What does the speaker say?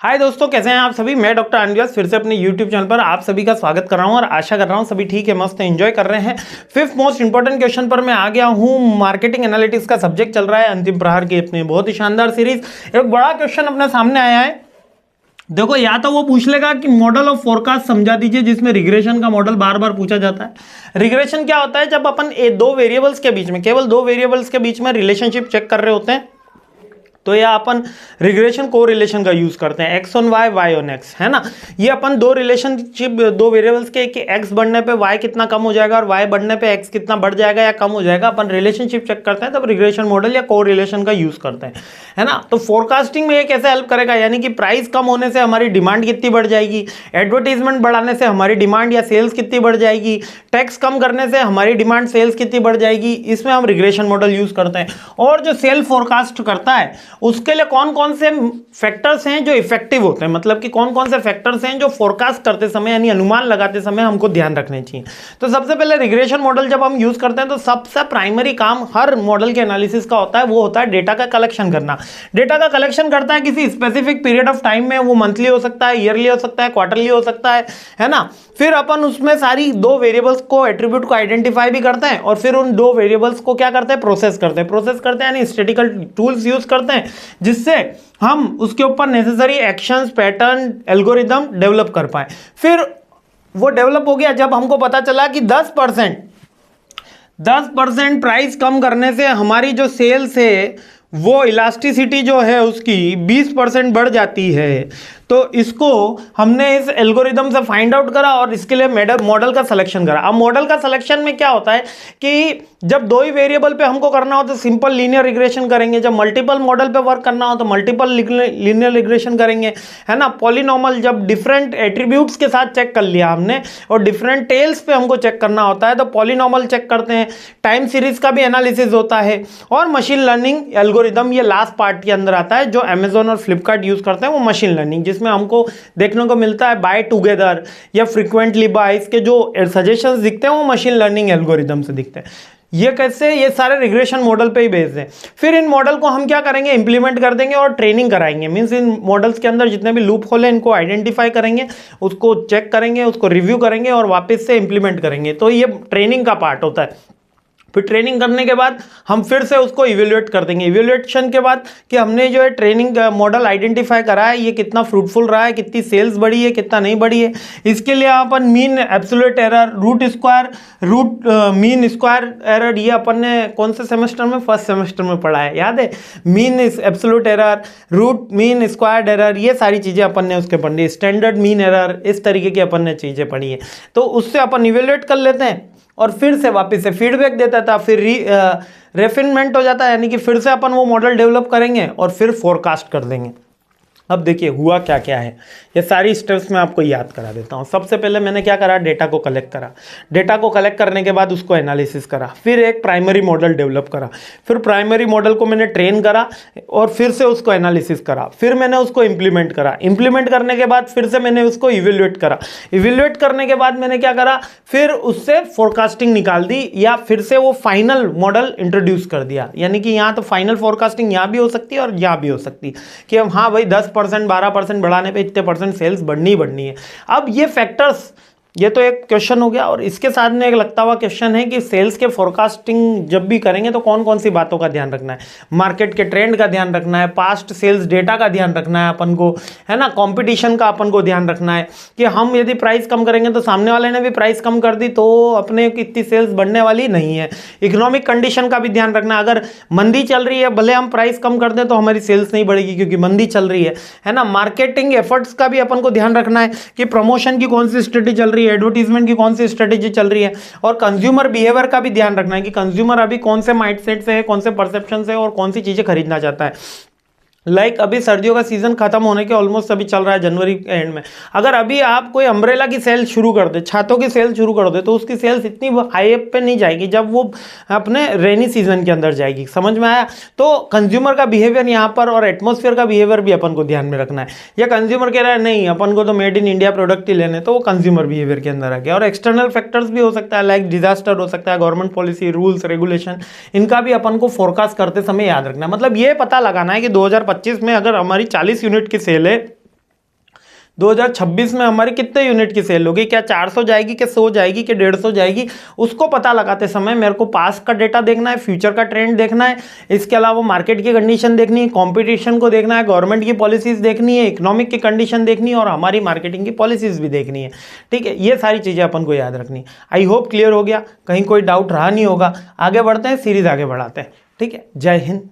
हाय दोस्तों, कैसे हैं आप सभी। मैं डॉक्टर अनव्यास फिर से अपने YouTube चैनल पर आप सभी का स्वागत कर रहा हूं और आशा कर रहा हूं सभी ठीक है, मस्त एंजॉय कर रहे हैं। फिफ्थ मोस्ट इंपॉर्टेंट क्वेश्चन पर मैं आ गया हूं। मार्केटिंग एनालिटिक्स का सब्जेक्ट चल रहा है अंतिम प्रहार की अपनी बहुत ही शानदार सीरीज। एक बड़ा क्वेश्चन अपने सामने आया है। देखो, या तो वो पूछ लेगा कि मॉडल ऑफ फोरकास्ट समझा दीजिए, जिसमें रिग्रेशन का मॉडल बार बार पूछा जाता है। रिग्रेशन क्या होता है? जब अपन दो वेरिएबल्स के बीच में, केवल दो वेरिएबल्स के बीच में रिलेशनशिप चेक कर रहे होते हैं, तो यह अपन रिग्रेशन को रिलेशन का यूज करते हैं। X on y, y on x, है ना। ये अपन दो रिलेशनशिप, दो वेरिएबल्स के कि एक्स बढ़ने पे वाई कितना कम हो जाएगा और वाई बढ़ने पे एक्स कितना बढ़ जाएगा या कम हो जाएगा, अपन रिलेशनशिप चेक करते हैं, तब रिग्रेशन मॉडल या को रिलेशन का यूज करते हैं, है ना। तो फोरकास्टिंग में ये कैसे हेल्प करेगा? यानी कि प्राइस कम होने से हमारी डिमांड कितनी बढ़ जाएगी, एडवर्टीजमेंट बढ़ाने से हमारी डिमांड या सेल्स कितनी बढ़ जाएगी, टैक्स कम करने से हमारी डिमांड सेल्स कितनी बढ़ जाएगी, इसमें हम रिग्रेशन मॉडल यूज करते हैं। और जो सेल फोरकास्ट करता है उसके लिए कौन कौन से फैक्टर्स हैं जो इफेक्टिव होते हैं, मतलब कि कौन कौन से फैक्टर्स हैं जो फोरकास्ट करते समय यानी अनुमान लगाते समय हमको ध्यान रखने चाहिए। तो सबसे पहले रिग्रेशन मॉडल जब हम यूज करते हैं तो सबसे प्राइमरी काम हर मॉडल के एनालिसिस का होता है, वो होता है डेटा का कलेक्शन करना। डेटा का कलेक्शन करता है किसी स्पेसिफिक पीरियड ऑफ टाइम में, वो मंथली हो सकता है, ईयरली हो सकता है, क्वार्टरली हो सकता है ना। फिर अपन उसमें सारी दो वेरिएबल्स को, एट्रीब्यूट को आइडेंटिफाई भी करते हैं और फिर उन दो वेरिएबल्स को क्या करते हैं, प्रोसेस करते हैं यानी स्टैटिस्टिकल टूल्स यूज करते हैं, जिससे हम उसके ऊपर necessary actions, pattern, algorithm develop कर पाए। फिर वो डेवलप हो गया जब हमको पता चला कि 10% प्राइस कम करने से हमारी जो सेल्स है वो इलास्टिसिटी जो है उसकी 20% बढ़ जाती है। तो इसको हमने इस एल्गोरिदम से फाइंड आउट करा और इसके लिए मॉडल का सिलेक्शन करा। अब मॉडल का सिलेक्शन में क्या होता है कि जब दो ही वेरिएबल पे हमको करना हो तो सिंपल लीनियर रिग्रेशन करेंगे, जब मल्टीपल मॉडल पे वर्क करना हो तो मल्टीपल लीनियर रिग्रेशन करेंगे, है ना। पॉलिनॉमल जब डिफरेंट एट्रीब्यूट्स के साथ चेक कर लिया हमने और डिफरेंट टेल्स पे हमको चेक करना होता है तो पॉलिनॉमल चेक करते हैं। टाइम सीरीज का भी एनालिसिस होता है और मशीन लर्निंग एल्गोरिदम ये लास्ट पार्ट के अंदर आता है जो अमेजोन और फ्लिपकार्ट यूज करते हैं, वो मशीन लर्निंग, जिसमें हमको देखने को मिलता है बाय टुगेदर या फ्रीक्वेंटली बाय, इसके जो सजेशंस दिखते हैं वो मशीन लर्निंग एल्गोरिदम से दिखते हैं। ये कैसे? ये सारे रिग्रेशन मॉडल पे ही बेस्ड है। फिर इन मॉडल को हम क्या करेंगे, इंप्लीमेंट कर देंगे और ट्रेनिंग कराएंगे। मींस इन मॉडल्स के अंदर जितने भी लूप होल है इनको आइडेंटिफाई करेंगे, उसको चेक करेंगे, उसको रिव्यू करेंगे और वापस से इंप्लीमेंट करेंगे। तो ये ट्रेनिंग का पार्ट होता है। फिर ट्रेनिंग करने के बाद हम फिर से उसको इवेल्युएट कर देंगे। इवेल्युएशन के बाद कि हमने जो है ट्रेनिंग मॉडल आइडेंटिफाई करा है ये कितना फ्रूटफुल रहा है, कितनी सेल्स बढ़ी है, कितना नहीं बढ़ी है। इसके लिए अपन mean, absolute error, root square, mean square error, ये अपन ने कौन से सेमेस्टर में, फर्स्ट सेमेस्टर में पढ़ा है, याद है। Mean, absolute error, root mean square error, ये सारी चीज़ें अपन ने उसके पढ़ी है। स्टैंडर्ड मीन एरर, इस तरीके की अपन ने चीज़ें पढ़ी है। तो उससे अपन इवेल्युएट कर लेते हैं और फिर से वापस से फीडबैक देता था, फिर रिफिनमेंट हो जाता है, यानी कि फिर से अपन वो मॉडल डेवलप करेंगे और फिर फोरकास्ट कर देंगे। अब देखिए हुआ क्या क्या है, ये सारी स्टेप्स मैं आपको याद करा देता हूँ। सबसे पहले मैंने क्या करा, डेटा को कलेक्ट करा। डेटा को कलेक्ट करने के बाद उसको एनालिसिस करा, फिर एक प्राइमरी मॉडल डेवलप करा, फिर प्राइमरी मॉडल को मैंने ट्रेन करा और फिर से उसको एनालिसिस करा, फिर मैंने उसको इंप्लीमेंट करा। इंप्लीमेंट करने के बाद फिर से मैंने उसको इवेल्युएट करा। इवेल्युएट करने के बाद मैंने क्या करा, फिर उससे फोरकास्टिंग निकाल दी या फिर से वो फाइनल मॉडल इंट्रोड्यूस कर दिया। यानी कि यहाँ तो फाइनल फोरकास्टिंग यहाँ भी हो सकती है और यहाँ भी हो सकती है कि हम हाँ भाई 10%, 12% बढ़ाने पे इतने परसेंट सेल्स बढ़नी है। अब ये फैक्टर्स, ये तो एक क्वेश्चन हो गया और इसके साथ में एक लगता हुआ क्वेश्चन है कि सेल्स के फोरकास्टिंग जब भी करेंगे तो कौन कौन सी बातों का ध्यान रखना है। मार्केट के ट्रेंड का ध्यान रखना है, पास्ट सेल्स डेटा का ध्यान रखना है अपन को, है ना। कंपटीशन का अपन को ध्यान रखना है कि हम यदि प्राइस कम करेंगे तो सामने वाले ने भी प्राइस कम कर दी तो अपने इतनी सेल्स बढ़ने वाली नहीं है। इकोनॉमिक कंडीशन का भी ध्यान रखना है, अगर मंदी चल रही है भले हम प्राइस कम कर दें तो हमारी सेल्स नहीं बढ़ेगी क्योंकि मंदी चल रही है ना। मार्केटिंग एफर्ट्स का भी अपन को ध्यान रखना है कि प्रमोशन की कौन सी स्ट्रेटेजी चल रही है, एडवर्टीजमेंट की कौन सी स्ट्रेटेजी चल रही है, और कंज्यूमर बिहेवियर का भी ध्यान रखना है कि कंज्यूमर अभी कौन से माइंडसेट से है, कौन से परसेप्शन से और कौन सी चीजें खरीदना चाहता है। अभी सर्दियों का सीजन खत्म होने के ऑलमोस्ट अभी चल रहा है जनवरी के एंड में। अगर अभी आप कोई अम्ब्रेला की सेल शुरू कर दे, छातों की सेल शुरू कर दे, तो उसकी सेल्स इतनी हाई पे नहीं जाएगी जब वो अपने रेनी सीजन के अंदर जाएगी। समझ में आया? तो कंज्यूमर का बिहेवियर यहाँ पर और एटमोस्फेयर का बिहेवियर भी अपन को ध्यान में रखना है। या कंज्यूमर कह रहा है नहीं अपन को तो मेड इन इंडिया प्रोडक्ट ही लेने, तो वो कंज्यूमर बिहेवियर के अंदर आ गया। और एक्सटर्नल फैक्टर्स भी हो सकता है, लाइक डिजास्टर हो सकता है, गवर्नमेंट पॉलिसी, रूल्स, रेगुलेशन, इनका भी अपन को फोरकास्ट करते समय याद रखना है। मतलब ये पता लगाना है कि 2025 में अगर हमारी 40 यूनिट की सेल है 2026 में हमारी कितने यूनिट की सेल होगी, क्या 400 जाएगी, क्या 100 जाएगी, क्या 150 जाएगी, उसको पता लगाते समय मेरे को पास्ट का डेटा देखना है, फ्यूचर का ट्रेंड देखना है, इसके अलावा मार्केट की कंडीशन देखनी है, कंपटीशन को देखना है, गवर्नमेंट की पॉलिसीज देखनी है, इकोनॉमिक की कंडीशन देखनी है और हमारी मार्केटिंग की पॉलिसीज भी देखनी है। ठीक है, ये सारी चीज़ें अपन को याद रखनी है। आई होप क्लियर हो गया, कहीं कोई डाउट रहा नहीं होगा। आगे बढ़ते हैं, सीरीज आगे बढ़ाते हैं। ठीक है, जय हिंद।